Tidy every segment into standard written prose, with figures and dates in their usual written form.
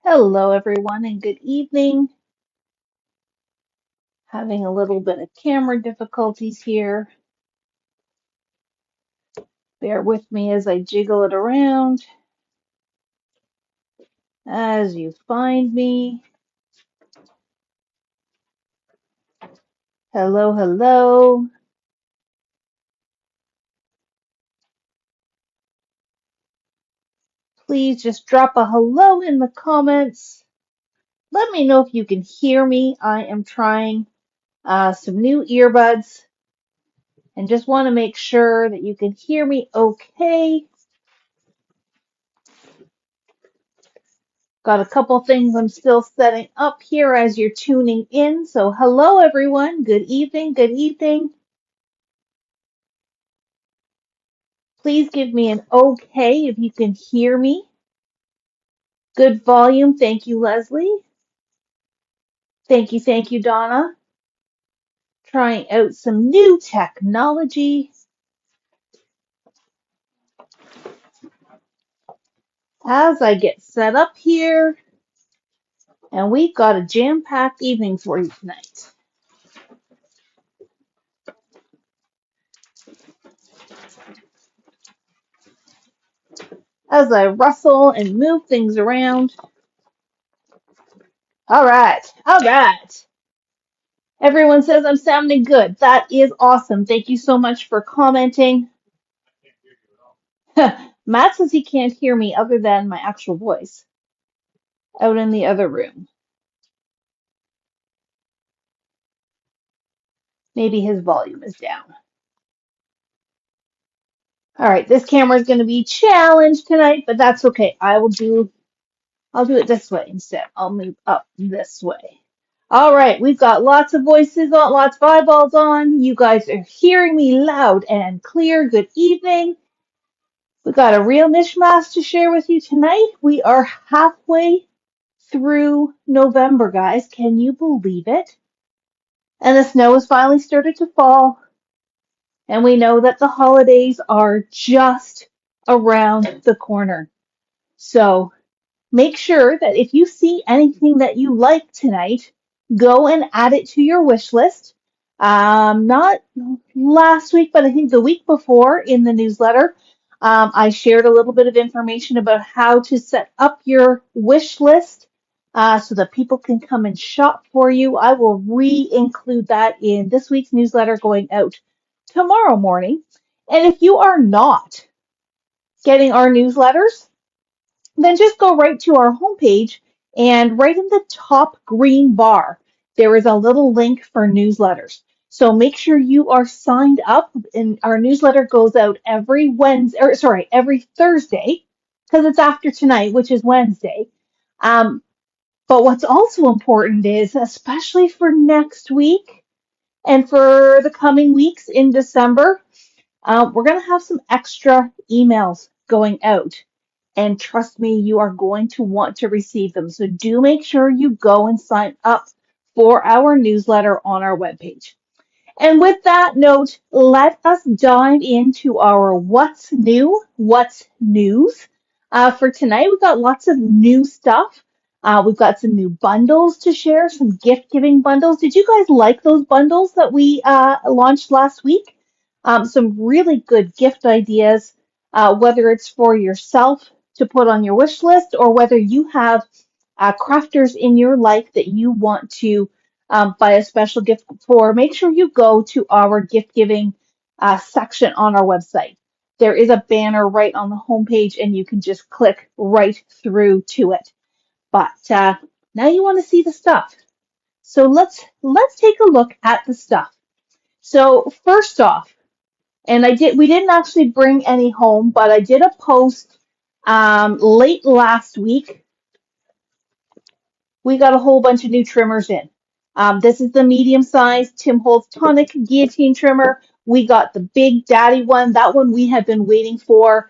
Hello, everyone, and good evening. Having a little bit of camera difficulties here. Bear with me as I jiggle it around as you find me. Hello, hello. Please just drop a hello in the comments. Let me know if you can hear me. I am trying some new earbuds and just want to make sure that you can hear me okay. Got a couple things I'm still setting up here as you're tuning in. So hello everyone. Good evening. Good evening. Please give me an okay if you can hear me. Good volume. Thank you, Leslie. Thank you, Donna. Trying out some new technology as I get set up here. And we've got a jam-packed evening for you tonight. As I rustle and move things around. All right. All right. Everyone says I'm sounding good. That is awesome. Thank you so much for commenting. Matt says he can't hear me other than my actual voice out in the other room. Maybe his volume is down. All right, this camera is going to be challenged tonight, but that's okay. I'll do it this way instead. I'll move up this way. All right, we've got lots of voices on, lots of eyeballs on. You guys are hearing me loud and clear. Good evening. We've got a real mishmash to share with you tonight. We are halfway through November, guys. Can you believe it? And the snow has finally started to fall. And we know that the holidays are just around the corner. So make sure that if you see anything that you like tonight, go and add it to your wish list. Not last week, but I think the week before in the newsletter, I shared a little bit of information about how to set up your wish list so that people can come and shop for you. I will re-include that in this week's newsletter going out tomorrow morning. And if you are not getting our newsletters, then just go right to our homepage and right in the top green bar, there is a little link for newsletters. So make sure you are signed up, and our newsletter goes out every every Thursday, because it's after tonight, which is Wednesday. Um, but what's also important is, especially for next week and for the coming weeks in December, we're going to have some extra emails going out. And trust me, you are going to want to receive them. So do make sure you go and sign up for our newsletter on our webpage. And with that note, let us dive into our What's New, What's News. For tonight, we've got lots of new stuff. We've got some new bundles to share, some gift giving bundles. Did you guys like those bundles that we launched last week? Some really good gift ideas, whether it's for yourself to put on your wish list or whether you have crafters in your life that you want to buy a special gift for. Make sure you go to our gift giving section on our website. There is a banner right on the homepage and you can just click right through to it. But now you want to see the stuff. So let's take a look at the stuff. So first off, and we didn't actually bring any home, but I did a post late last week. We got a whole bunch of new trimmers in. This is the medium-sized Tim Holtz Tonic Guillotine trimmer. We got the Big Daddy one. That one we have been waiting for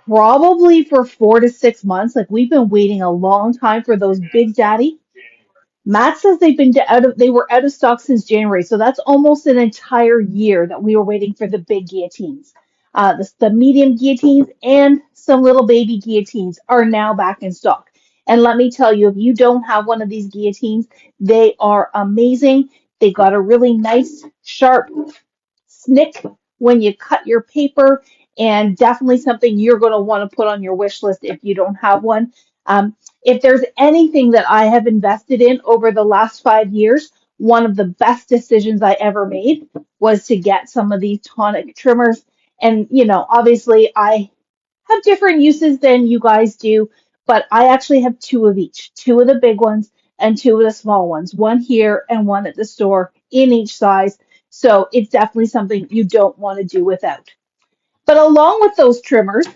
probably for 4 to 6 months. Like we've been waiting a long time for those Big Daddy. Matt says they were out of stock since January, so that's almost an entire year that we were waiting for the big guillotines. The medium guillotines and some little baby guillotines are now back in stock. And let me tell you, if you don't have one of these guillotines, they are amazing. They got a really nice, sharp snick when you cut your paper, and definitely something you're going to want to put on your wish list if you don't have one. If there's anything that I have invested in over the last 5 years, one of the best decisions I ever made was to get some of these tonic trimmers. And, obviously I have different uses than you guys do, but I actually have two of each, two of the big ones and two of the small ones, one here and one at the store in each size. So it's definitely something you don't want to do without. But along with those trimmers,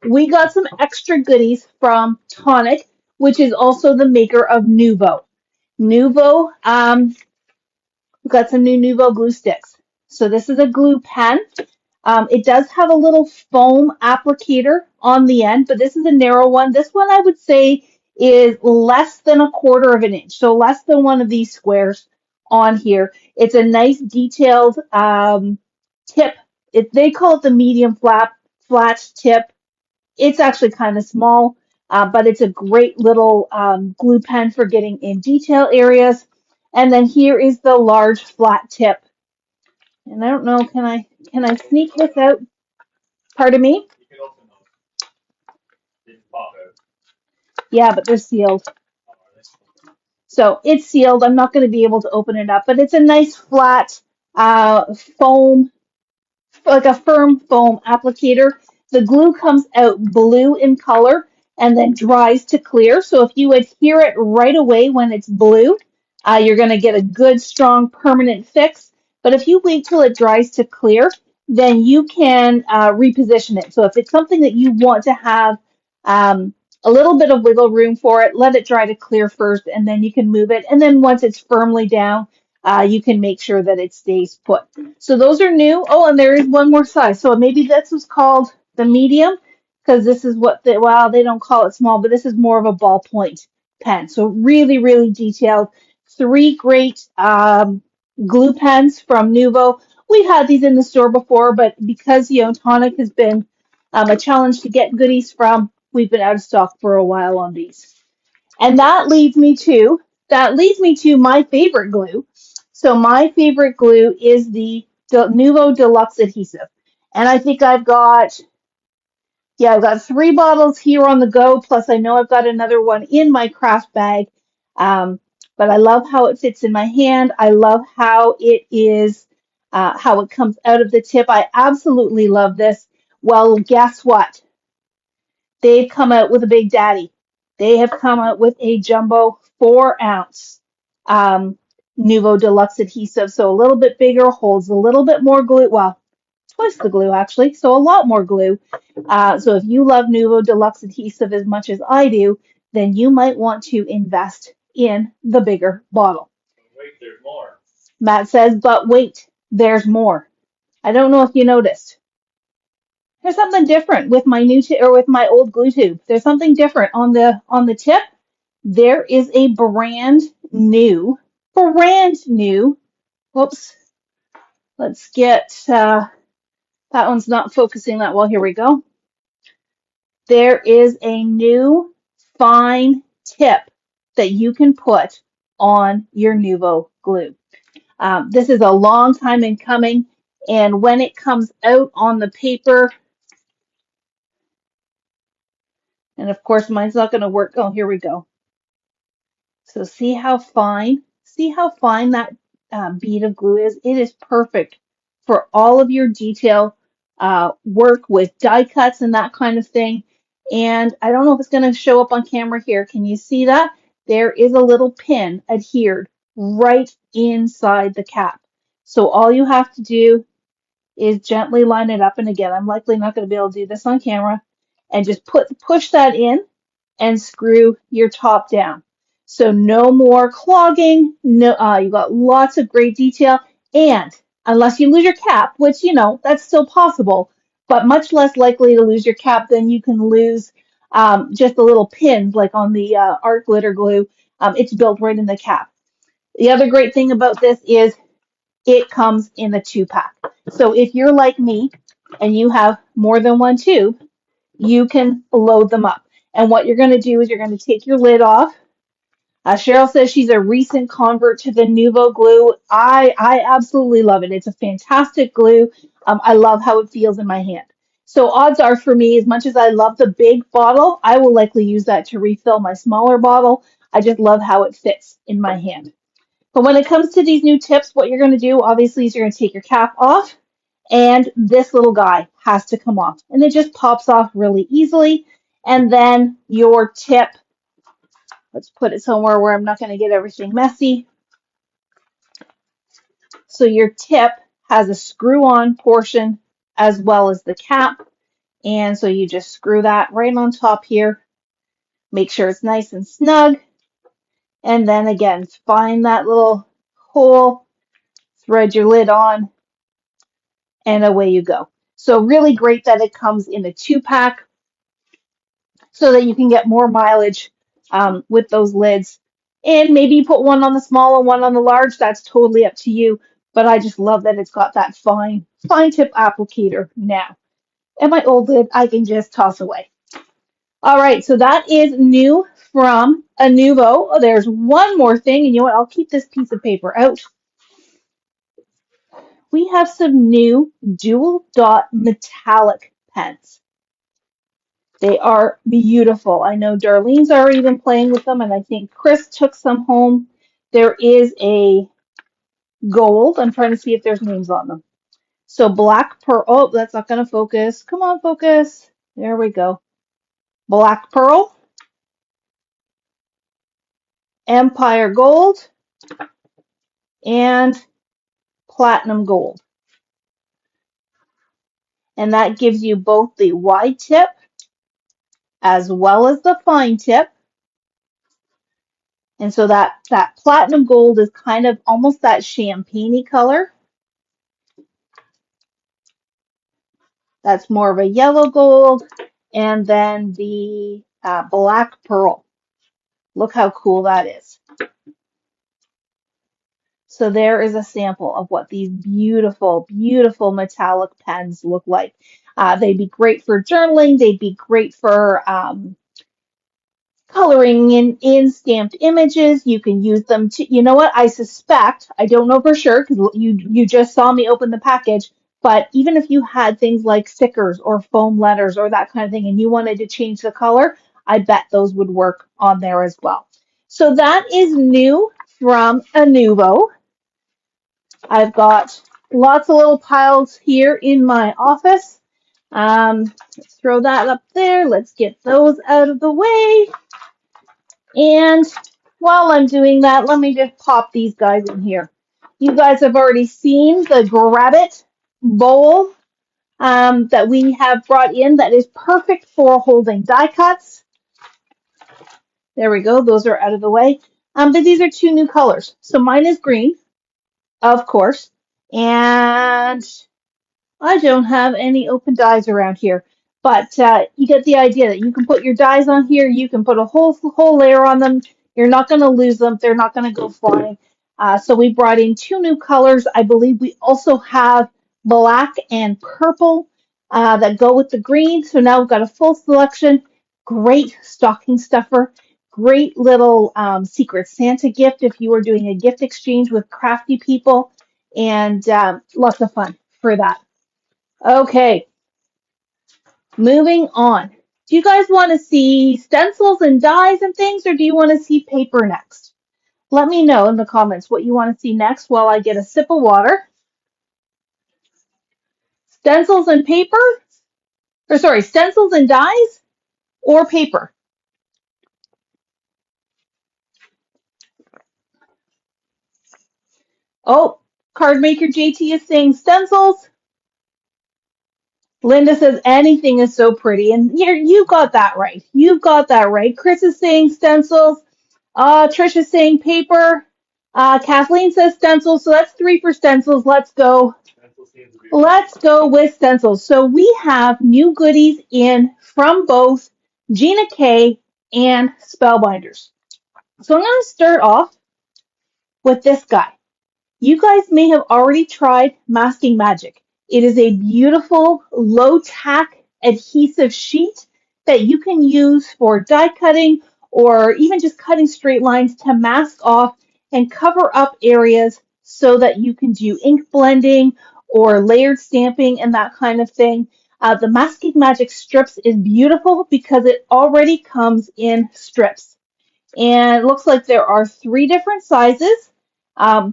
we got some extra goodies from Tonic, which is also the maker of Nuvo. Nuvo, we've got some new Nuvo glue sticks. So this is a glue pen. It does have a little foam applicator on the end, but this is a narrow one. This one I would say is less than a quarter of an inch, so less than one of these squares on here. It's a nice detailed tip. They call it the medium flat tip. It's actually kind of small, but it's a great little glue pen for getting in detail areas. And then here is the large flat tip. And I don't know, can I sneak this out? Pardon me? Yeah, but they're sealed. So it's sealed. I'm not going to be able to open it up, but it's a nice flat foam, like a firm foam applicator. The glue comes out blue in color and then dries to clear. So if you adhere it right away when it's blue, you're going to get a good, strong, permanent fix. But if you wait till it dries to clear, then you can reposition it. So if it's something that you want to have um, a little bit of wiggle room for it, let it dry to clear first, and then you can move it. And then once it's firmly down, you can make sure that it stays put. So those are new. Oh, and there is one more size. So maybe this was called the medium, because this is what well, they don't call it small, but this is more of a ballpoint pen. So really, really detailed. Three great glue pens from Nuvo. We've had these in the store before, but because Tonic has been a challenge to get goodies from, we've been out of stock for a while on these. And that leads me to my favorite glue. So my favorite glue is the Nuvo Deluxe adhesive. And I think I've got 3 bottles here on the go, plus I know I've got another one in my craft bag. Um, but I love how it fits in my hand. I love how it is, how it comes out of the tip. I absolutely love this. Well, guess what? They've come out with a big daddy. They have come out with a jumbo 4-ounce Nuvo Deluxe adhesive. So a little bit bigger, holds a little bit more glue. Well, twice the glue actually, so a lot more glue. So if you love Nuvo Deluxe adhesive as much as I do, then you might want to invest in the bigger bottle. Wait, there's more. Matt says, but wait, there's more. I don't know if you noticed. There's something different with my or with my old glue tube. There's something different on the tip. There is a brand new. Whoops. Let's get that one's not focusing that well. Here we go. There is a new fine tip that you can put on your Nuvo glue. This is a long time in coming, and when it comes out on the paper, and of course mine's not going to work. Oh, here we go. So see how fine that bead of glue is? It is perfect for all of your detail work with die cuts and that kind of thing. And I don't know if it's going to show up on camera here. Can you see that? There is a little pin adhered right inside the cap. So all you have to do is gently line it up. And again, I'm likely not going to be able to do this on camera. And just push that in and screw your top down. So no more clogging. No, you got lots of great detail. And unless you lose your cap, which, that's still possible, but much less likely to lose your cap than you can lose just the little pins like on the art glitter glue. It's built right in the cap. The other great thing about this is it comes in a 2-pack. So if you're like me and you have more than one tube, you can load them up. And what you're going to do is you're going to take your lid off. Cheryl says she's a recent convert to the Nuvo glue. I absolutely love it. It's a fantastic glue. I love how it feels in my hand. So odds are for me, as much as I love the big bottle, I will likely use that to refill my smaller bottle. I just love how it fits in my hand. But when it comes to these new tips, what you're going to do, obviously, is you're going to take your cap off, and this little guy has to come off. And it just pops off really easily. And then your tip, let's put it somewhere where I'm not going to get everything messy. So your tip has a screw-on portion as well as the cap. And so you just screw that right on top here. Make sure it's nice and snug. And then again, find that little hole, thread your lid on, and away you go. So really great that it comes in a 2-pack so that you can get more mileage with those lids. And maybe you put one on the small and one on the large. That's totally up to you. But I just love that it's got that fine tip applicator now. And my old lid, I can just toss away. All right, so that is new from Anuvo. Oh, there's one more thing, and you know what? I'll keep this piece of paper out. We have some new dual dot metallic pens. They are beautiful. I know Darlene's already been playing with them, and I think Chris took some home. There is a gold. I'm trying to see if there's names on them. So black pearl. Oh, that's not going to focus. Come on, focus. There we go. Black pearl, empire gold, and platinum gold. And that gives you both the wide tip as well as the fine tip. And so that platinum gold is kind of almost that champagne-y color. That's more of a yellow gold. And then the black pearl. Look how cool that is. So there is a sample of what these beautiful, beautiful metallic pens look like. They'd be great for journaling. They'd be great for coloring in stamped images. You can use them to, you know what, I suspect, I don't know for sure because you just saw me open the package, but even if you had things like stickers or foam letters or that kind of thing and you wanted to change the color, I bet those would work on there as well. So that is new from Anuvo. I've got lots of little piles here in my office. Let's throw that up there. Let's get those out of the way. And while I'm doing that, let me just pop these guys in here. You guys have already seen the Grab It bowl that we have brought in that is perfect for holding die cuts. There we go. Those are out of the way. But these are 2 new colors. So mine is green, of course, and I don't have any open dies around here, but you get the idea that you can put your dies on here. You can put a whole layer on them. You're not going to lose them. They're not going to go flying. So we brought in 2 new colors. I believe we also have black and purple that go with the green. So now we've got a full selection. Great stocking stuffer. Great little Secret Santa gift if you are doing a gift exchange with crafty people. And lots of fun for that. Okay, moving on. Do you guys want to see stencils and dies and things, or do you want to see paper next? Let me know in the comments what you want to see next while I get a sip of water. Stencils and paper? Or sorry, stencils and dies or paper? Oh, card maker JT is saying stencils. Linda says anything is so pretty, and you got that right. You've got that right. Chris is saying stencils. Trish is saying paper. Kathleen says stencils, so that's 3 for stencils. Let's go. Let's go with stencils. So we have new goodies in from both Gina K and Spellbinders. So I'm going to start off with this guy. You guys may have already tried Masking Magic. It is a beautiful low tack adhesive sheet that you can use for die cutting or even just cutting straight lines to mask off and cover up areas so that you can do ink blending or layered stamping and that kind of thing. The Masking Magic strips is beautiful because it already comes in strips. And it looks like there are three different sizes.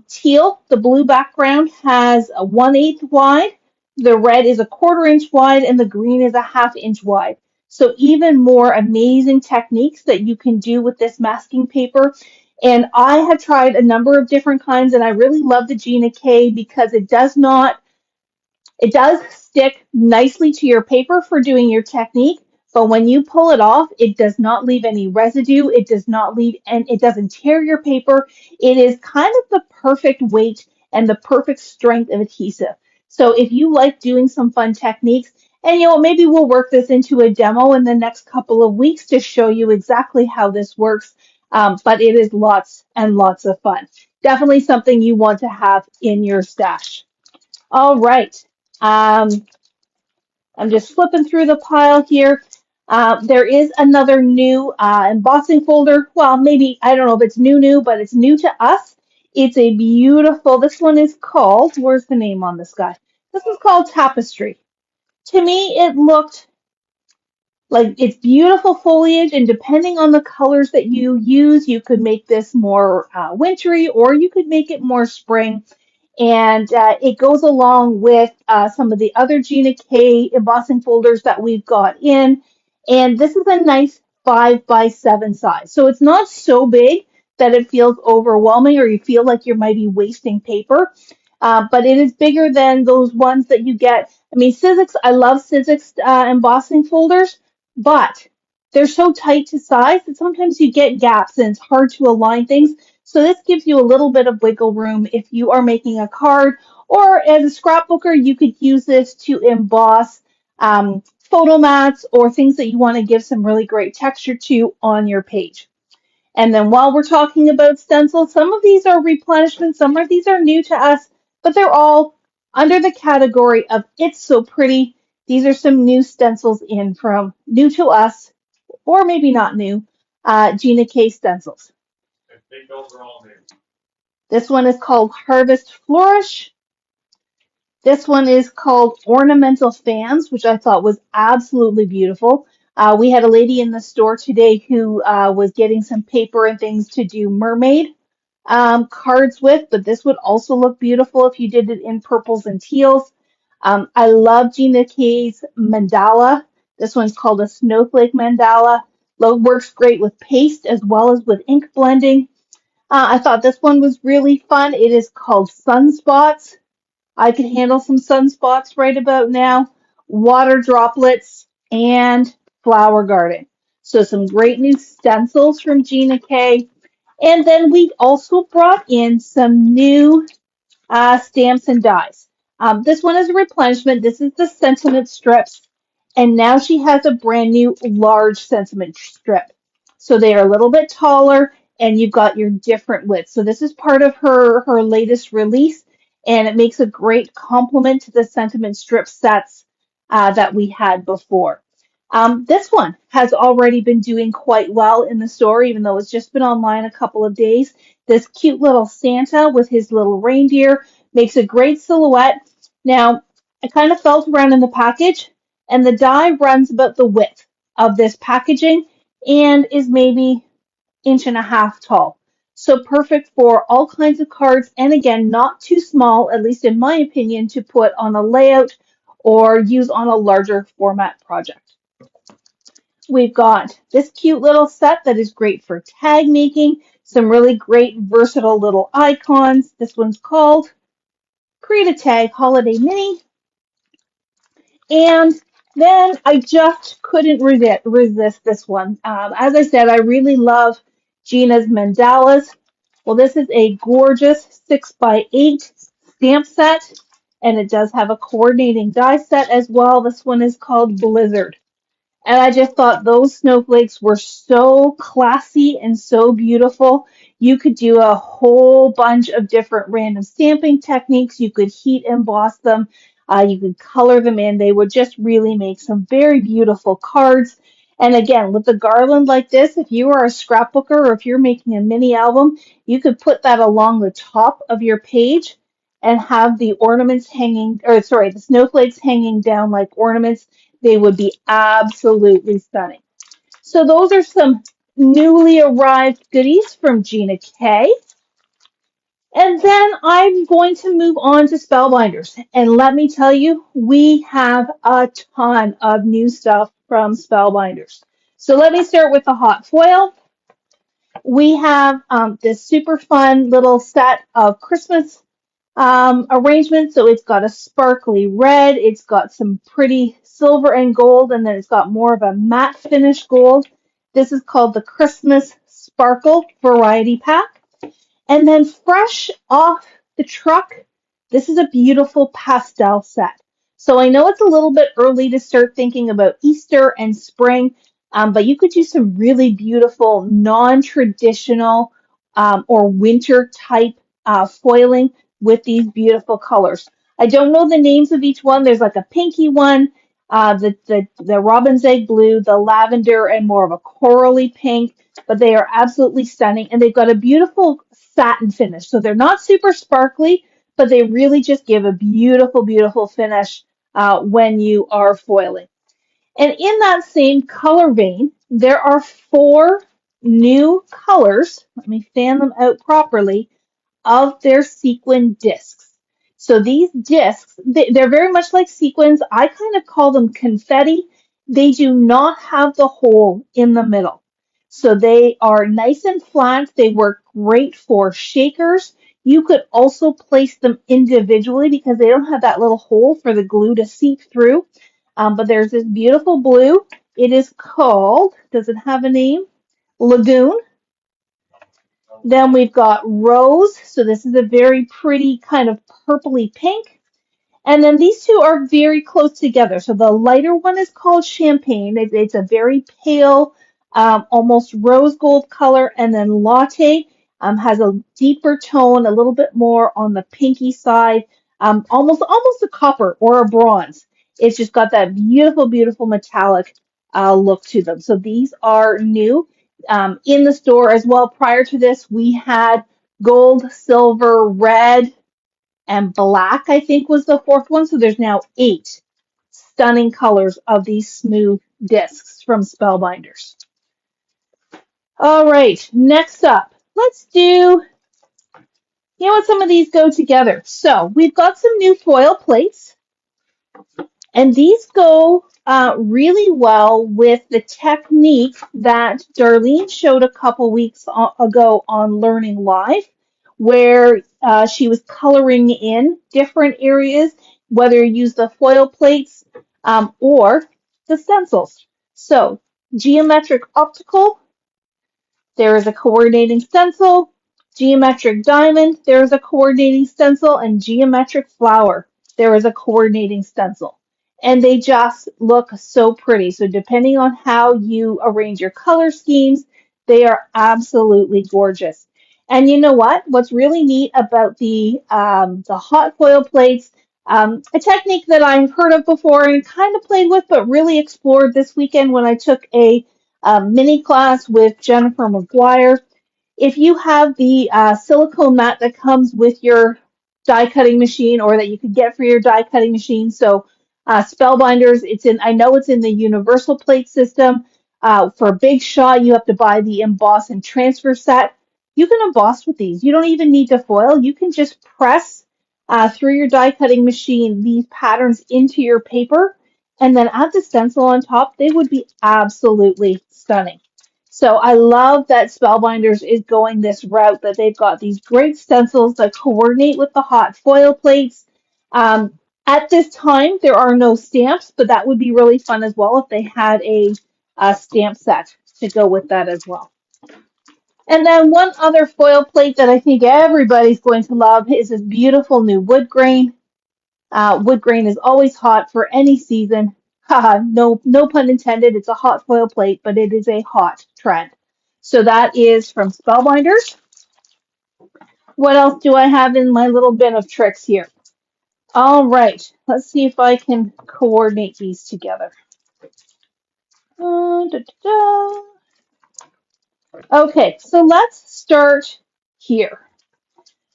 Teal, the blue background, has a 1/8 wide. The red is a 1/4 inch wide, and the green is a 1/2 inch wide. So even more amazing techniques that you can do with this masking paper. And I have tried a number of different kinds, and I really love the Gina K because it does stick nicely to your paper for doing your technique, but when you pull it off, it does not leave any residue. It does not leave, and it doesn't tear your paper. It is kind of the perfect weight and the perfect strength of adhesive. So if you like doing some fun techniques, and maybe we'll work this into a demo in the next couple of weeks to show you exactly how this works. But it is lots and lots of fun. Definitely something you want to have in your stash. All right. Um, I'm just flipping through the pile here. There is another new embossing folder. Well, maybe, I don't know if it's new, but it's new to us. It's a beautiful, this one is called, where's the name on this guy? This is called Tapestry. To me, it looked like it's beautiful foliage, and depending on the colors that you use, you could make this more wintry or you could make it more spring. And it goes along with some of the other Gina K embossing folders that we've got in. And this is a nice 5x7 size. So it's not so big that it feels overwhelming or you feel like you might be wasting paper. But it is bigger than those ones that you get. I mean, Sizzix, I love Sizzix embossing folders, but they're so tight to size that sometimes you get gaps and it's hard to align things. So this gives you a little bit of wiggle room if you are making a card, or as a scrapbooker, you could use this to emboss photo mats or things that you want to give some really great texture to on your page. And then while we're talking about stencils, some of these are replenishments, some of these are new to us, but they're all under the category of It's So Pretty. These are some new stencils in from new to us, or maybe not new, Gina K stencils. This one is called Harvest Flourish. This one is called Ornamental Fans, which I thought was absolutely beautiful. We had a lady in the store today who was getting some paper and things to do mermaid cards with, but this would also look beautiful if you did it in purples and teals. I love Gina K's mandala. This one's called a snowflake mandala. Works great with paste as well as with ink blending. I thought this one was really fun. It is called Sunspots. I could handle some sunspots right about now. Water droplets and flower garden. So some great new stencils from Gina K. And then we also brought in some new stamps and dies. This one is a replenishment. This is the sentiment strips. And now she has a brand new large sentiment strip. So they are a little bit taller and you've got your different widths. So this is part of her latest release, and it makes a great complement to the sentiment strip sets that we had before. This one has already been doing quite well in the store, even though it's just been online a couple of days. This cute little Santa with his little reindeer makes a great silhouette. Now, I kind of felt around in the package, and the die runs about the width of this packaging and is maybe 1.5 inches tall. So perfect for all kinds of cards, and again, not too small, at least in my opinion, to put on a layout or use on a larger format project. We've got this cute little set that is great for tag making, some really great versatile little icons. This one's called Create a Tag Holiday Mini. And then I just couldn't resist this one. As I said, I really love Gina's mandalas. Well, this is a gorgeous 6x8 stamp set, and it does have a coordinating die set as well. This one is called Blizzard. And I just thought those snowflakes were so classy and so beautiful. You could do a whole bunch of different random stamping techniques. You could heat emboss them. You could color them in. They would just really make some very beautiful cards. And again, with the garland like this, if you are a scrapbooker or if you're making a mini album, you could put that along the top of your page and have the ornaments hanging, or sorry, the snowflakes hanging down like ornaments. They would be absolutely stunning. So those are some newly arrived goodies from Gina K. And then I'm going to move on to Spellbinders. And let me tell you, we have a ton of new stuff from Spellbinders. So let me start with the hot foil. We have this super fun little set of Christmas arrangements. So it's got a sparkly red, it's got some pretty silver and gold, and then it's got more of a matte finish gold. This is called the Christmas Sparkle Variety Pack. And then fresh off the truck, this is a beautiful pastel set. So I know it's a little bit early to start thinking about Easter and spring, but you could use some really beautiful non-traditional or winter type foiling with these beautiful colors. I don't know the names of each one. There's like a pinky one, the robin's egg blue, the lavender, and more of a corally pink, but they are absolutely stunning, and they've got a beautiful satin finish. So they're not super sparkly, but they really just give a beautiful, beautiful finish when you are foiling. And in that same color vein, there are four new colors. Let me fan them out properly of their sequin discs. So these discs, they're very much like sequins. I kind of call them confetti. They do not have the hole in the middle. So they are nice and flat. They work great for shakers. You could also place them individually because they don't have that little hole for the glue to seep through. But there's this beautiful blue. It is called, does it have a name? Lagoon. Then we've got rose. So this is a very pretty kind of purpley pink. And then these two are very close together. So the lighter one is called champagne. It's a very pale, almost rose gold color. And then latte has a deeper tone, a little bit more on the pinky side, almost a copper or a bronze. It's just got that beautiful, beautiful metallic look to them. So these are new in the store as well. Prior to this, we had gold, silver, red, and black, I think, was the fourth one. So there's now 8 stunning colors of these smooth discs from Spellbinders. All right, next up, let's do, you know what, some of these go together. So we've got some new foil plates. And these go really well with the technique that Darlene showed a couple weeks ago on Learning Live, where she was coloring in different areas, whether you use the foil plates or the stencils. So, geometric optical, there is a coordinating stencil, geometric diamond, there is a coordinating stencil, and geometric flower, there is a coordinating stencil. And they just look so pretty. So depending on how you arrange your color schemes, they are absolutely gorgeous. And you know what? What's really neat about the hot foil plates, a technique that I've heard of before and kind of played with, but really explored this weekend when I took a mini class with Jennifer McGuire. If you have the silicone mat that comes with your die cutting machine or that you could get for your die cutting machine, so Spellbinders, I know it's in the universal plate system. For Big Shot, you have to buy the emboss and transfer set. You can emboss with these. You don't even need to foil. You can just press through your die cutting machine these patterns into your paper and then add the stencil on top. They would be absolutely stunning. So I love that Spellbinders is going this route, that they've got these great stencils that coordinate with the hot foil plates. At this time, there are no stamps, but that would be really fun as well if they had a stamp set to go with that as well. And then one other foil plate that I think everybody's going to love is this beautiful new wood grain. Wood grain is always hot for any season. Haha, no pun intended. It's a hot foil plate, but it is a hot trend. So that is from Spellbinders. What else do I have in my little bin of tricks here? All right, let's see if I can coordinate these together. Da, da, da. Okay, so let's start here.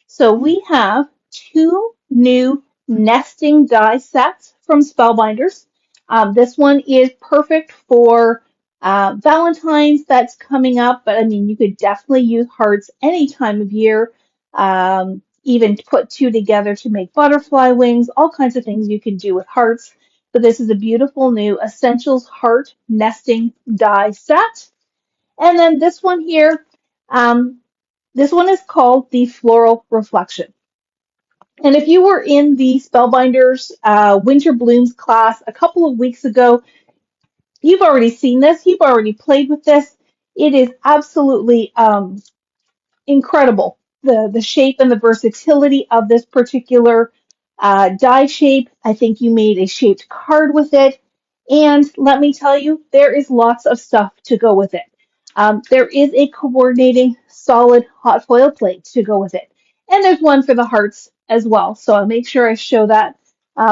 So we have two new nesting die sets from Spellbinders. This one is perfect for Valentine's that's coming up, but I mean, you could definitely use hearts any time of year. Even put two together to make butterfly wings, all kinds of things you can do with hearts. But this is a beautiful new Essentials Heart Nesting Die set. And then this one here, um, this one is called the Floral Reflection. And if you were in the Spellbinders Winter Blooms class a couple of weeks ago, you've already seen this. You've already played with this. It is absolutely incredible. The shape and the versatility of this particular die shape. I think you made a shaped card with it. And let me tell you, there is lots of stuff to go with it. There is a coordinating solid hot foil plate to go with it. And there's one for the hearts as well. So I'll make sure I show that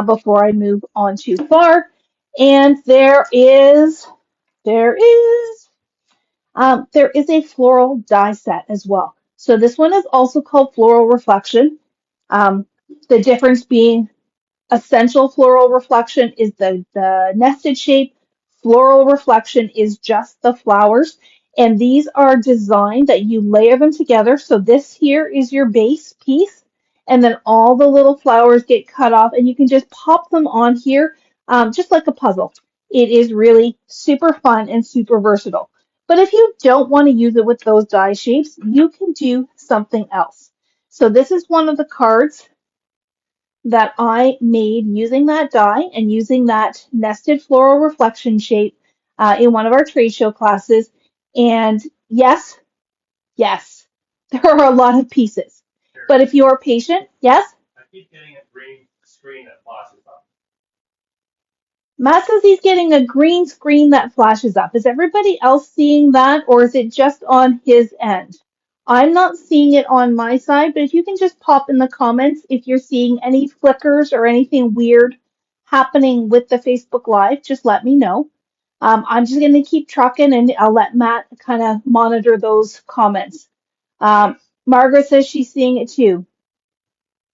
before I move on too far. And there is a floral die set as well. So this one is also called Floral Reflection. Um, the difference being essential floral reflection is the nested shape. Floral reflection is just the flowers. And these are designed that you layer them together. So this here is your base piece. And then all the little flowers get cut off and you can just pop them on here just like a puzzle. It is really super fun and super versatile. But if you don't want to use it with those die shapes, you can do something else. So this is one of the cards that I made using that die and using that nested floral reflection shape in one of our trade show classes. And yes, there are a lot of pieces. But if you're patient, yes? I keep getting a green screen that flashes up. Matt says he's getting a green screen that flashes up. Is everybody else seeing that, or is it just on his end? I'm not seeing it on my side, but if you can just pop in the comments if you're seeing any flickers or anything weird happening with the Facebook Live, just let me know. I'm just going to keep trucking and I'll let Matt kind of monitor those comments. Margaret says she's seeing it too.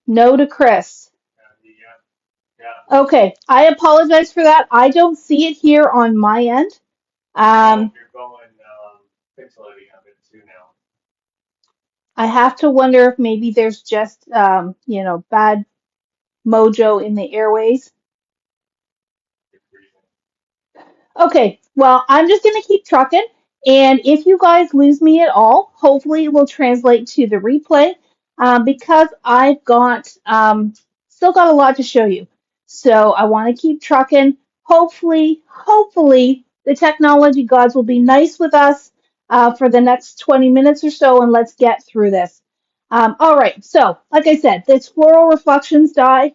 No to Chris. Okay, I apologize for that. I don't see it here on my end. You're going pixelating a bit too now. I have to wonder if maybe there's just bad mojo in the airways. Okay, well, I'm just going to keep trucking. And if you guys lose me at all, hopefully it will translate to the replay because I've got still got a lot to show you. So I want to keep trucking. Hopefully, the technology gods will be nice with us for the next 20 minutes or so, and let's get through this. All right, so like I said, this floral reflections die.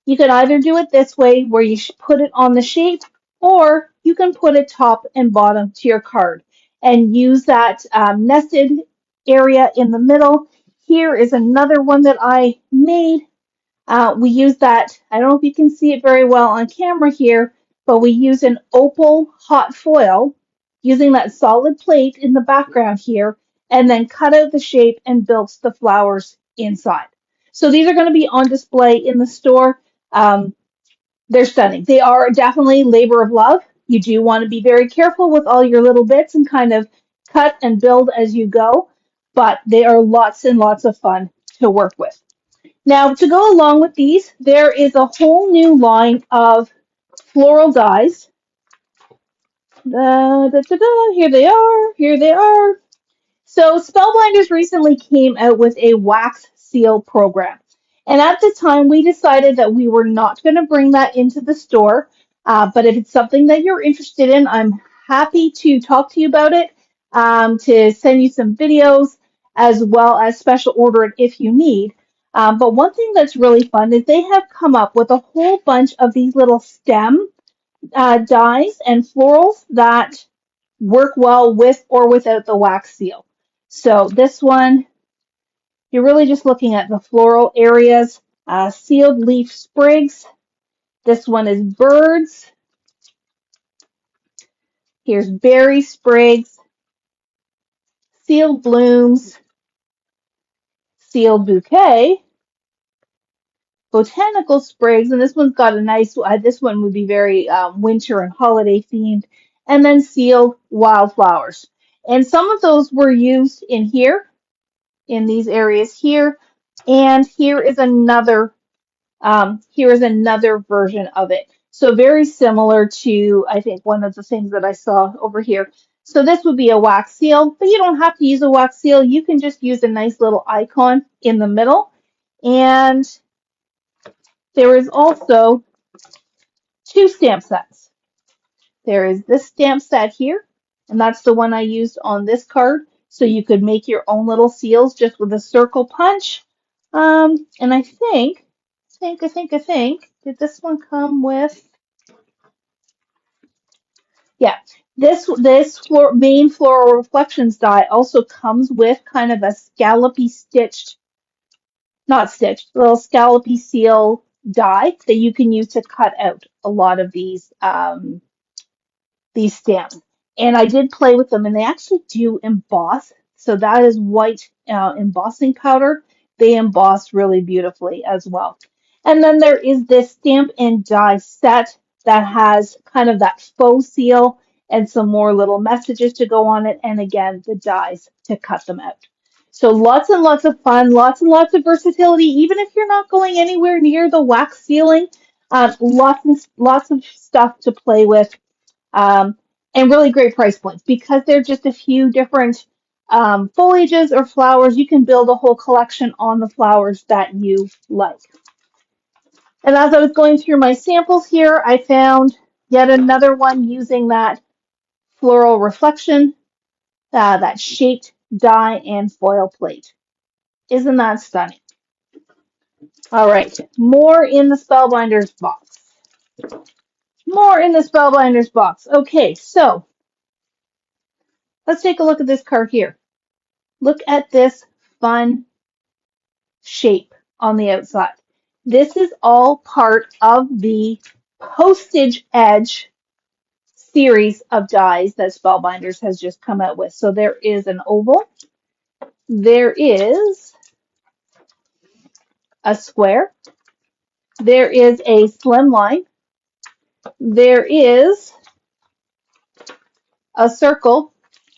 You can either do it this way, where you put it on the shape, or you can put it top and bottom to your card and use that nested area in the middle. Here is another one that I made. We use that, I don't know if you can see it very well on camera here, but we use an opal hot foil using that solid plate in the background here, and then cut out the shape and built the flowers inside. So these are going to be on display in the store. Um, they're stunning. They are definitely labor of love. You do want to be very careful with all your little bits and kind of cut and build as you go, but they are lots and lots of fun to work with. Now, to go along with these, there is a whole new line of floral dies. Here they are. Here they are. So Spellbinders recently came out with a wax seal program. And at the time, we decided that we were not going to bring that into the store. But if it's something that you're interested in, I'm happy to talk to you about it, to send you some videos, as well as special order it if you need. But one thing that's really fun is they have come up with a whole bunch of these little stem dies and florals that work well with or without the wax seal. So this one, you're really just looking at the floral areas, sealed leaf sprigs. This one is birds. Here's berry sprigs, sealed blooms, sealed bouquet, botanical sprigs, and this one's got a nice, this one would be very winter and holiday themed, and then sealed wildflowers. And some of those were used in here, in these areas here, and here is another version of it. So very similar to, I think, one of the things that I saw over here. So this would be a wax seal, but you don't have to use a wax seal. You can just use a nice little icon in the middle. And there is also two stamp sets. There is this stamp set here, and that's the one I used on this card. So you could make your own little seals just with a circle punch. And I think, did this one come with? Yeah, main floral reflections die also comes with kind of a scallopy stitched, not stitched, little scallopy seal die that you can use to cut out a lot of these stamps. And I did play with them, and they actually do emboss. So that is white embossing powder. They emboss really beautifully as well. And then there is this stamp and die set that has kind of that faux seal and some more little messages to go on it. And again, the dies to cut them out. So lots and lots of fun, lots and lots of versatility. Even if you're not going anywhere near the wax sealing, lots of stuff to play with, um, and really great price points because they're just a few different foliages or flowers. You can build a whole collection on the flowers that you like. And as I was going through my samples here, I found yet another one using that floral reflection, that shaped die and foil plate. Isn't that stunning? All right, more in the Spellbinders box. More in the Spellbinders box. Okay, so let's take a look at this card here. Look at this fun shape on the outside. This is all part of the postage edge series of dies that Spellbinders has just come out with. So there is an oval, there is a square, there is a slim line, there is a circle,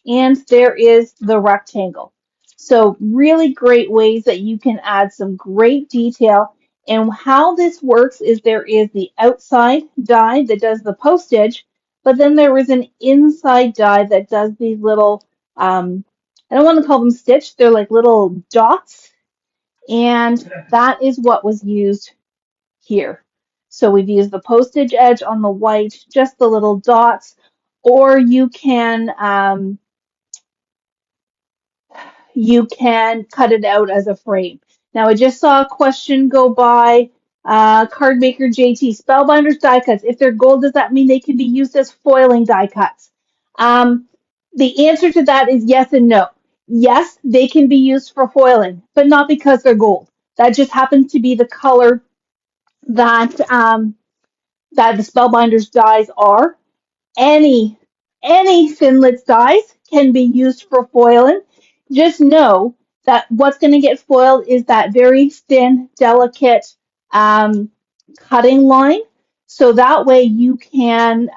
and there is the rectangle. So really great ways that you can add some great detail. And how this works is there is the outside die that does the postage, but then there is an inside die that does these little, I don't want to call them stitch, they're like little dots. And that is what was used here. So we've used the postage edge on the white, just the little dots, or you can cut it out as a frame. Now, I just saw a question go by. Card maker JT, Spellbinders die cuts. If they're gold, does that mean they can be used as foiling die cuts? The answer to that is yes and no. Yes, they can be used for foiling, but not because they're gold. That just happens to be the color that that the Spellbinders dies are. Any Finlitz dies can be used for foiling. Just know that what's going to get foiled is that very thin, delicate cutting line. So that way you can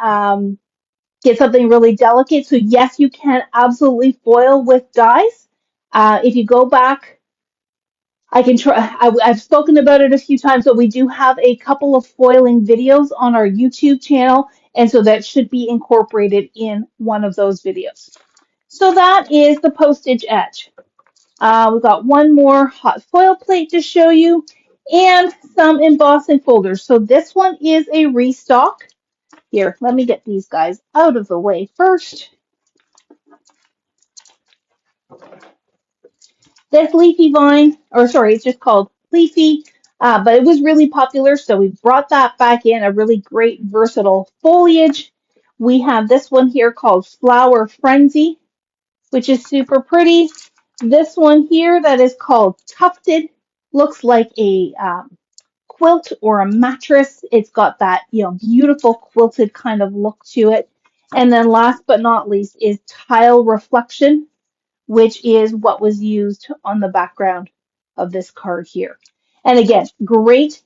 get something really delicate. So yes, you can absolutely foil with dies. If you go back, I can try. I've spoken about it a few times, but we do have a couple of foiling videos on our YouTube channel, and so that should be incorporated in one of those videos. So that is the postage edge. We've got one more hot foil plate to show you, and some embossing folders. So this one is a restock. Here, let me get these guys out of the way first. This leafy vine, or sorry, it's just called leafy, but it was really popular, so we brought that back in, a really great versatile foliage. We have this one here called Flower Frenzy, which is super pretty. This one here that is called Tufted, looks like a quilt or a mattress. It's got that, beautiful quilted kind of look to it. And then last but not least is tile reflection, which is what was used on the background of this card here. And again, great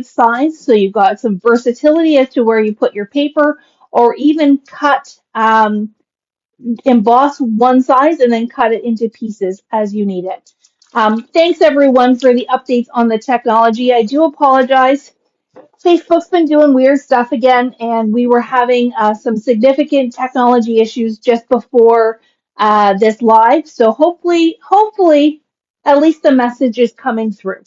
size. So you've got some versatility as to where you put your paper, or even cut, emboss one size and then cut it into pieces as you need it. Thanks everyone for the updates on the technology. I do apologize. Facebook's been doing weird stuff again, and we were having some significant technology issues just before this live. So hopefully, at least the message is coming through.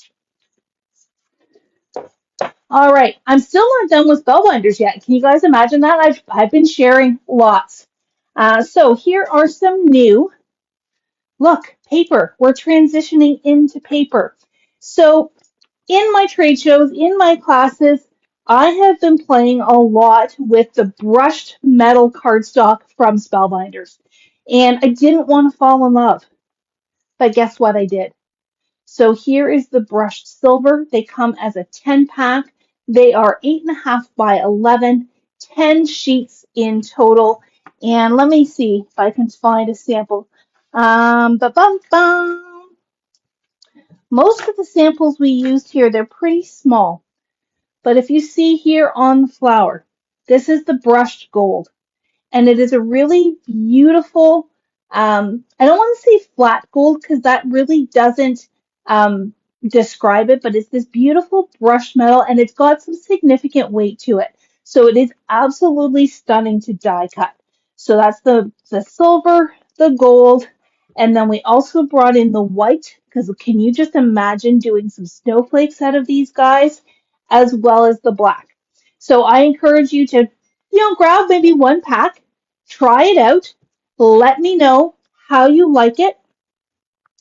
All right, I'm still not done with spellbinders yet. Can you guys imagine that? I've been sharing lots. So here are some new. Look, paper. We're transitioning into paper. So in my trade shows, in my classes, I have been playing a lot with the brushed metal cardstock from Spellbinders. And I didn't want to fall in love, but guess what I did? So here is the brushed silver. They come as a 10 pack. They are 8.5 by 11, 10 sheets in total. And let me see if I can find a sample. Ba-bum-bum. Most of the samples we used here, they're pretty small. But if you see here on the flower, this is the brushed gold. And it is a really beautiful, I don't want to say flat gold because that really doesn't describe it, but it's this beautiful brushed metal and it's got some significant weight to it. So it is absolutely stunning to die cut. So that's the silver, the gold, and then we also brought in the white because can you just imagine doing some snowflakes out of these guys, as well as the black. So I encourage you to, grab maybe one pack, try it out, let me know how you like it,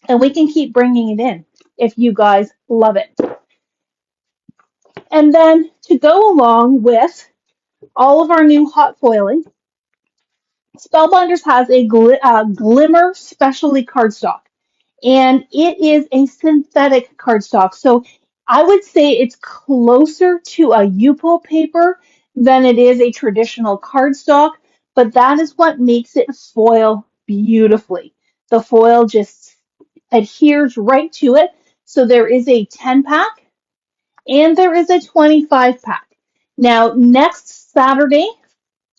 and we can keep bringing it in if you guys love it. And then to go along with all of our new hot foiling, Spellbinders has a Glimmer Specialty cardstock, and it is a synthetic cardstock. So I would say it's closer to a Yupo paper than it is a traditional cardstock, but that is what makes it foil beautifully. The foil just adheres right to it. So there is a 10 pack and there is a 25 pack. Now, next Saturday,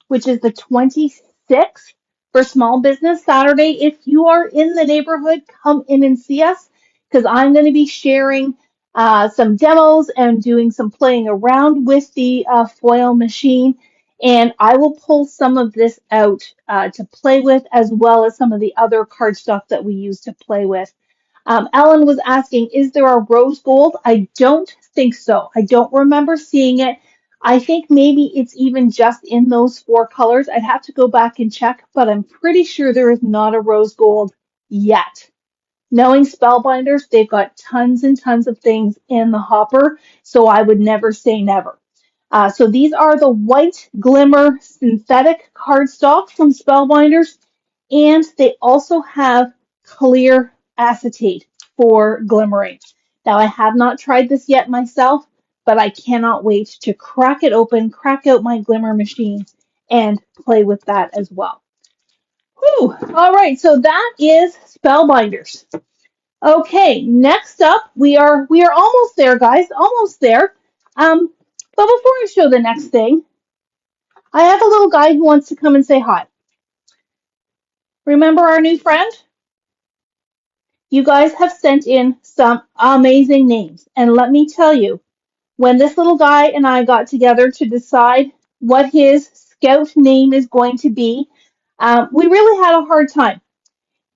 which is the 26th for Small Business Saturday. If you are in the neighborhood, come in and see us because I'm going to be sharing some demos and doing some playing around with the foil machine. And I will pull some of this out to play with, as well as some of the other cardstock that we use to play with. Ellen was asking, is there a rose gold? I don't think so. I don't remember seeing it. I think maybe it's even just in those four colors. I'd have to go back and check, but I'm pretty sure there is not a rose gold yet. Knowing Spellbinders, they've got tons and tons of things in the hopper, so I would never say never. So these are the white glimmer synthetic cardstock from Spellbinders, and they also have clear acetate for glimmering. Now, I have not tried this yet myself, but I cannot wait to crack it open, crack out my glimmer machine, and play with that as well. Whew. All right, so that is Spellbinders. Okay, next up, we are almost there, guys, almost there. But before I show the next thing, I have a little guy who wants to come and say hi. Remember our new friend? You guys have sent in some amazing names. And let me tell you, when this little guy and I got together to decide what his scout name is going to be, we really had a hard time.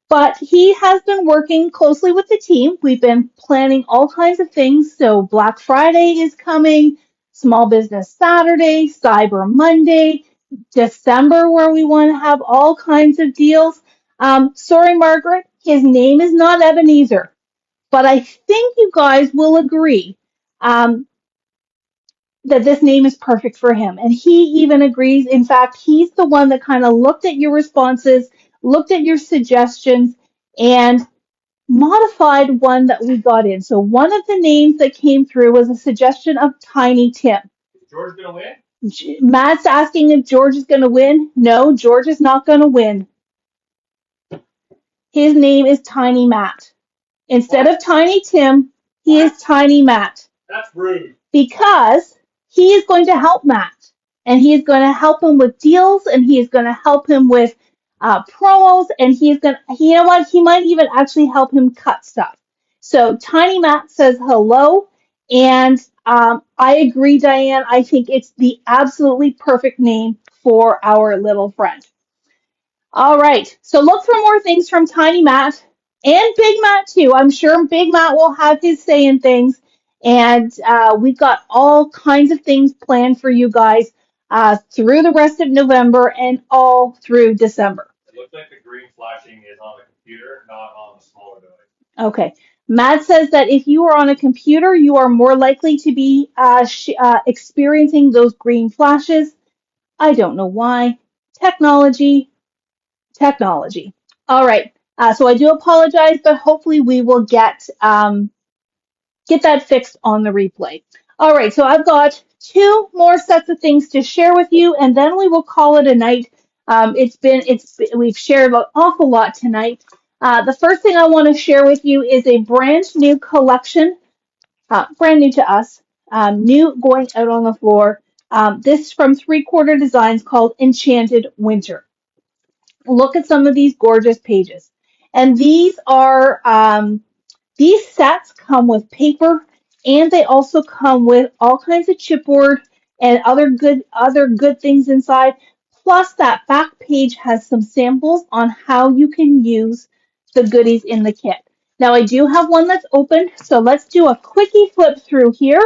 But he has been working closely with the team. We've been planning all kinds of things. So Black Friday is coming, Small Business Saturday, Cyber Monday, December, where we want to have all kinds of deals. Sorry, Margaret, his name is not Ebenezer, but I think you guys will agree that this name is perfect for him. And he even agrees. In fact, he's the one that kind of looked at your responses, looked at your suggestions, and modified one that we got in. So one of the names that came through was a suggestion of Tiny Tim. Is George going to win? Matt's asking if George is going to win. No, George is not going to win. His name is Tiny Matt. Instead of Tiny Tim, he is Tiny Matt. That's rude. Because he is going to help Matt. And he is going to help him with deals, and he is going to help him with promos, and he's going to, you know what, he might even actually help him cut stuff. So Tiny Matt says hello, and I agree, Diane. I think it's the absolutely perfect name for our little friend. All right, so look for more things from Tiny Matt and Big Matt too. I'm sure Big Matt will have his say in things, and we've got all kinds of things planned for you guys through the rest of November and all through December. It looks like the green flashing is on the computer, not on the smaller device. Okay. Matt says that if you are on a computer, you are more likely to be experiencing those green flashes. I don't know why. Technology. Technology. All right. So I do apologize, but hopefully we will get that fixed on the replay. All right. So I've got two more sets of things to share with you, and then we will call it a night. We've shared an awful lot tonight. The first thing I want to share with you is a brand new collection, brand new to us, new going out on the floor. This from Three Quarter Designs called Enchanted Winter. Look at some of these gorgeous pages. And these sets come with paper, and they also come with all kinds of chipboard and other good things inside. Plus, that back page has some samples on how you can use the goodies in the kit. Now, I do have one that's open, so let's do a quickie flip through here.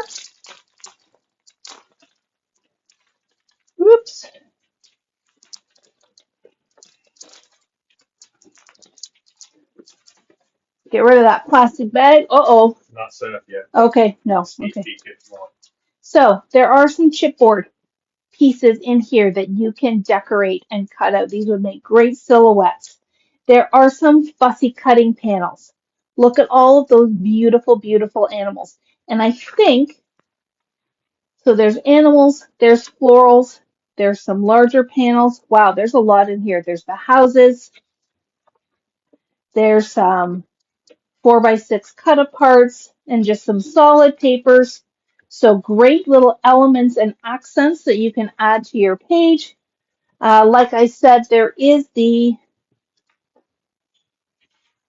Oops. Get rid of that plastic bag. Uh-oh. Not set up yet. Okay, no. Sneak Okay. peek if you want. So there are some chipboard pieces in here that you can decorate and cut out. These would make great silhouettes. There are some fussy cutting panels. Look at all of those beautiful, beautiful animals. And I think, so there's animals, there's florals, there's some larger panels. Wow, there's a lot in here. There's the houses. There's some 4x6 cut aparts and just some solid papers. So great little elements and accents that you can add to your page. Like I said, there is the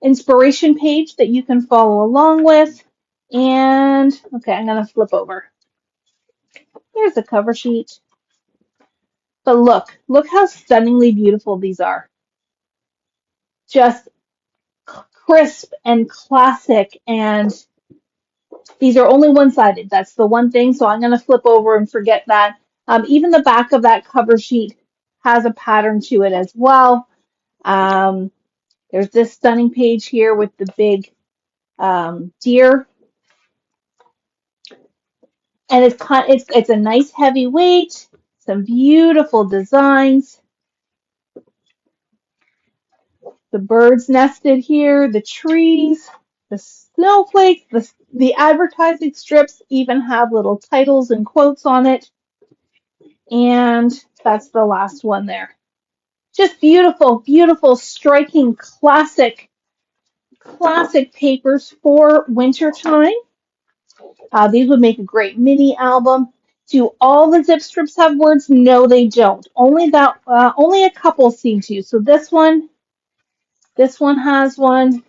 inspiration page that you can follow along with. And, okay, I'm going to flip over. Here's the cover sheet. But look how stunningly beautiful these are. Just crisp and classic, and these are only one-sided. That's the one thing, so I'm going to flip over and forget that. Even the back of that cover sheet has a pattern to it as well. There's this stunning page here with the big deer. And it's a nice heavy weight, some beautiful designs. The birds nested here, the trees, the snowflakes, the advertising strips even have little titles and quotes on it. And that's the last one there. Just beautiful, beautiful, striking, classic papers for wintertime. These would make a great mini album. Do all the zip strips have words? No, they don't. Only a couple seem to. So this one has one.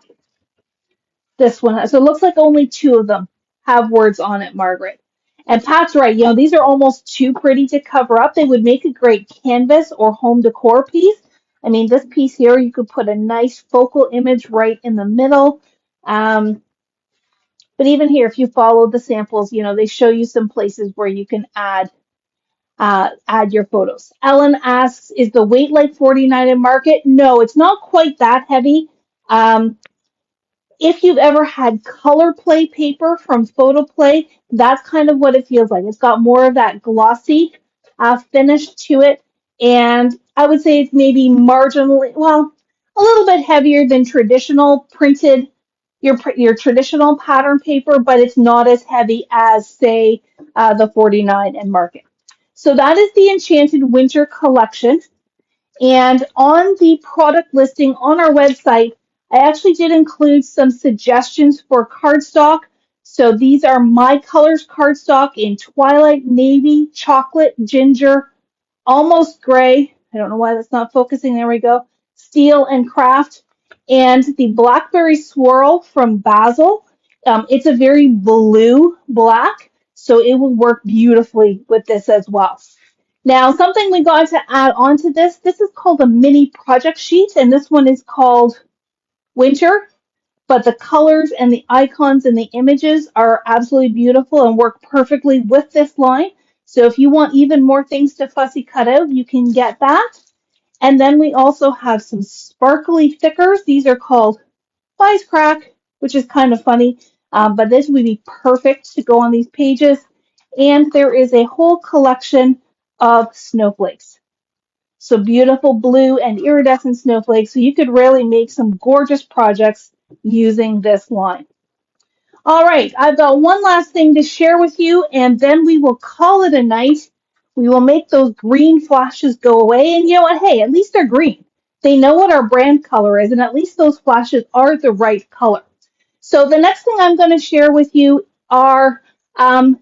This one has. So it looks like only two of them have words on it, Margaret. And Pat's right. These are almost too pretty to cover up. They would make a great canvas or home decor piece. I mean, this piece here, you could put a nice focal image right in the middle. But even here, if you follow the samples, they show you some places where you can add your photos. Ellen asks, is the weight like 49 in market? No, it's not quite that heavy. If you've ever had color play paper from Photo Play, that's kind of what it feels like. It's got more of that glossy finish to it. And I would say it's maybe marginally, well, a little bit heavier than traditional printed, your traditional pattern paper, but it's not as heavy as, say, the 49 and market. So that is the Enchanted Winter Collection. And on the product listing on our website, I actually did include some suggestions for cardstock. So these are my colors cardstock in twilight, navy, chocolate, ginger, almost gray. I don't know why that's not focusing. There we go. Steel and craft. And the blackberry swirl from Basil. It's a very blue black, so it will work beautifully with this as well. Now, something we got to add on to this is called a mini project sheet, and this one is called Winter, but the colors and the icons and the images are absolutely beautiful and work perfectly with this line. So if you want even more things to fussy cut out, you can get that. And then we also have some sparkly stickers. These are called Wisecrack, which is kind of funny, but this would be perfect to go on these pages. And there is a whole collection of snowflakes. So beautiful blue and iridescent snowflakes. So you could really make some gorgeous projects using this line. All right, I've got one last thing to share with you, and then we will call it a night. We will make those green flashes go away. And you know what? Hey, at least they're green. They know what our brand color is, and at least those flashes are the right color. So the next thing I'm going to share with you are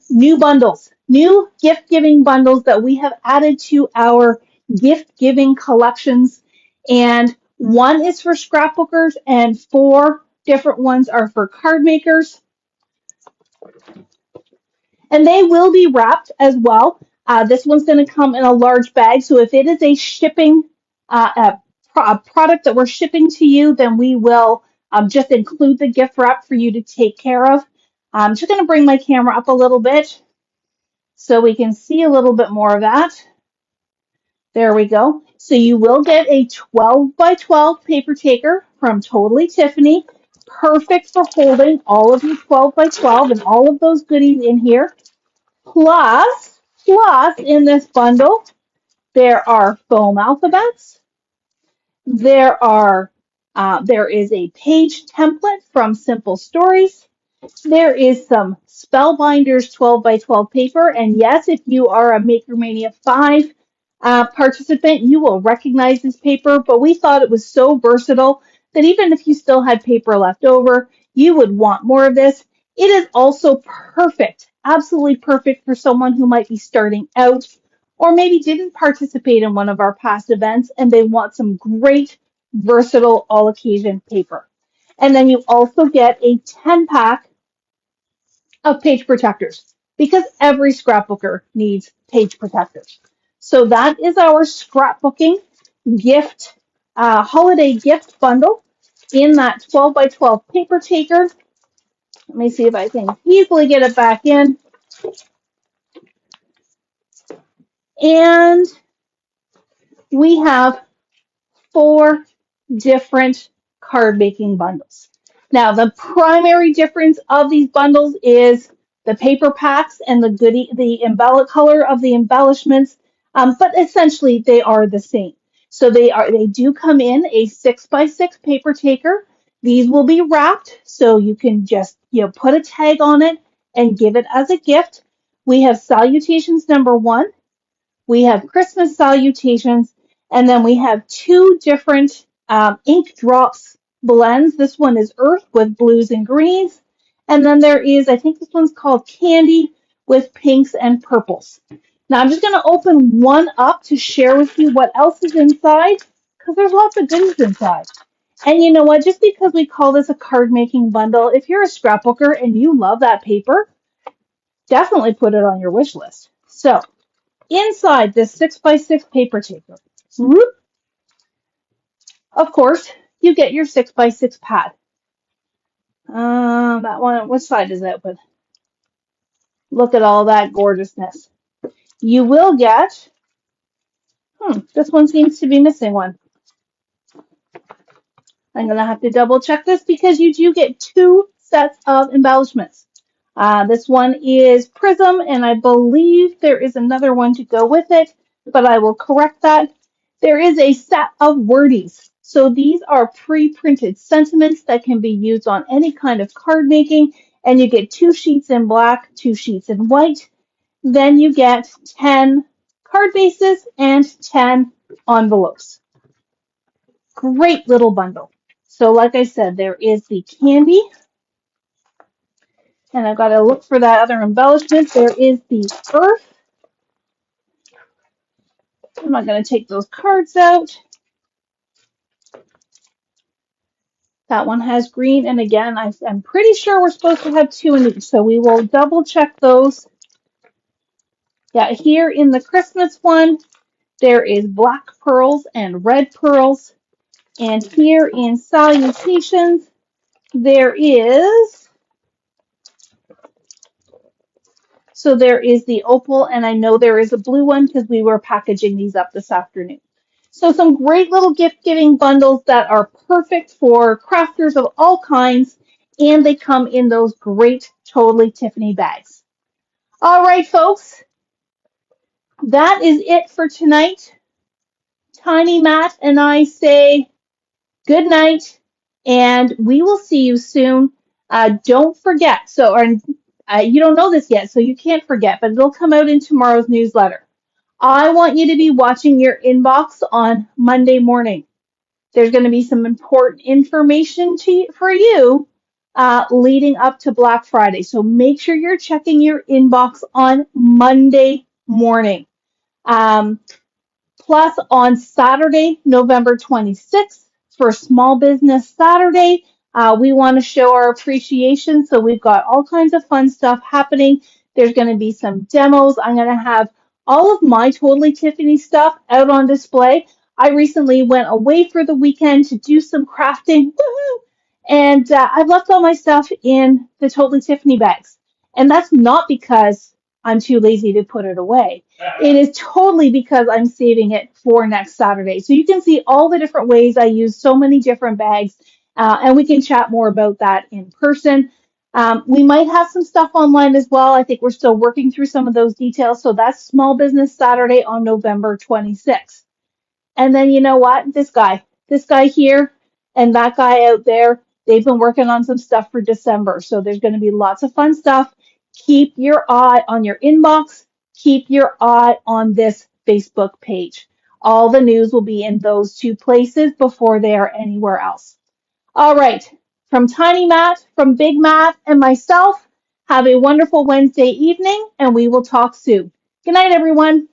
new bundles, new gift giving bundles that we have added to our gift giving collections. And one is for scrapbookers, and four different ones are for card makers. And they will be wrapped as well. This one's going to come in a large bag. So if it is a shipping a product that we're shipping to you, then we will just include the gift wrap for you to take care of. I'm just going to bring my camera up a little bit so we can see a little bit more of that. There we go. So you will get a 12 by 12 paper taker from Totally Tiffany, perfect for holding all of your 12 by 12 and all of those goodies in here. Plus, in this bundle, there are foam alphabets. There is a page template from Simple Stories. There is some Spellbinders 12 by 12 paper. And yes, if you are a MakerMania 5 participant, you will recognize this paper. But we thought it was so versatile that even if you still had paper left over, you would want more of this. It is also perfect, absolutely perfect for someone who might be starting out or maybe didn't participate in one of our past events and they want some great, versatile all occasion paper. And then you also get a 10-pack of page protectors because every scrapbooker needs page protectors. So that is our scrapbooking gift, holiday gift bundle in that 12 by 12 paper taker. Let me see if I can easily get it back in. And we have four different card making bundles. Now, the primary difference of these bundles is the paper packs and the color of the embellishments, but essentially they are the same. So they do come in a 6x6 paper taker. These will be wrapped, so you can just put a tag on it and give it as a gift. We have salutations number 1. We have Christmas salutations, and then we have two different ink drops blends. This one is earth with blues and greens. And then there is, I think this one's called candy with pinks and purples. Now I'm just going to open one up to share with you what else is inside because there's lots of goodies inside. And you know what? Just because we call this a card making bundle, if you're a scrapbooker and you love that paper, definitely put it on your wish list. So inside this 6x6 paper taker, of course, you get your 6x6 pad. That one, which side is that with? Look at all that gorgeousness. You will get, this one seems to be missing one. I'm going to have to double check this because you do get two sets of embellishments. This one is Prism, and I believe there is another one to go with it, but I will correct that. There is a set of wordies. So these are pre-printed sentiments that can be used on any kind of card making, and you get 2 sheets in black, 2 sheets in white. Then you get 10 card bases, and 10 envelopes. Great little bundle. So like I said, there is the candy, and I've got to look for that other embellishment. There is the earth. I'm not going to take those cards out. That one has green, and again, I'm pretty sure we're supposed to have 2 in each, so we will double check those. Yeah, here in the Christmas one, there is black pearls and red pearls, and here in Salutations, there is the opal, and I know there is a blue one because we were packaging these up this afternoon. So some great little gift giving bundles that are perfect for crafters of all kinds, and they come in those great Totally Tiffany bags. All right, folks, that is it for tonight. Tiny Matt and I say good night, and we will see you soon. Don't forget, you don't know this yet, so you can't forget, but it'll come out in tomorrow's newsletter. I want you to be watching your inbox on Monday morning. There's going to be some important information for you leading up to Black Friday. So make sure you're checking your inbox on Monday morning. Um, Plus, on Saturday, November 26th, for Small Business Saturday, we want to show our appreciation. So we've got all kinds of fun stuff happening. There's going to be some demos. I'm going to have all of my Totally Tiffany stuff out on display. I recently went away for the weekend to do some crafting. Woohoo! And I've left all my stuff in the Totally Tiffany bags. And that's not because I'm too lazy to put it away. It is totally because I'm saving it for next Saturday. So you can see all the different ways I use so many different bags, and we can chat more about that in person. We might have some stuff online as well. I think we're still working through some of those details. So that's Small Business Saturday on November 26th. And then you know what? This guy here and that guy out there, they've been working on some stuff for December. So there's going to be lots of fun stuff. Keep your eye on your inbox. Keep your eye on this Facebook page. All the news will be in those 2 places before they are anywhere else. All right. From Tiny Matt, from Big Matt, and myself, have a wonderful Wednesday evening, and we will talk soon. Good night, everyone.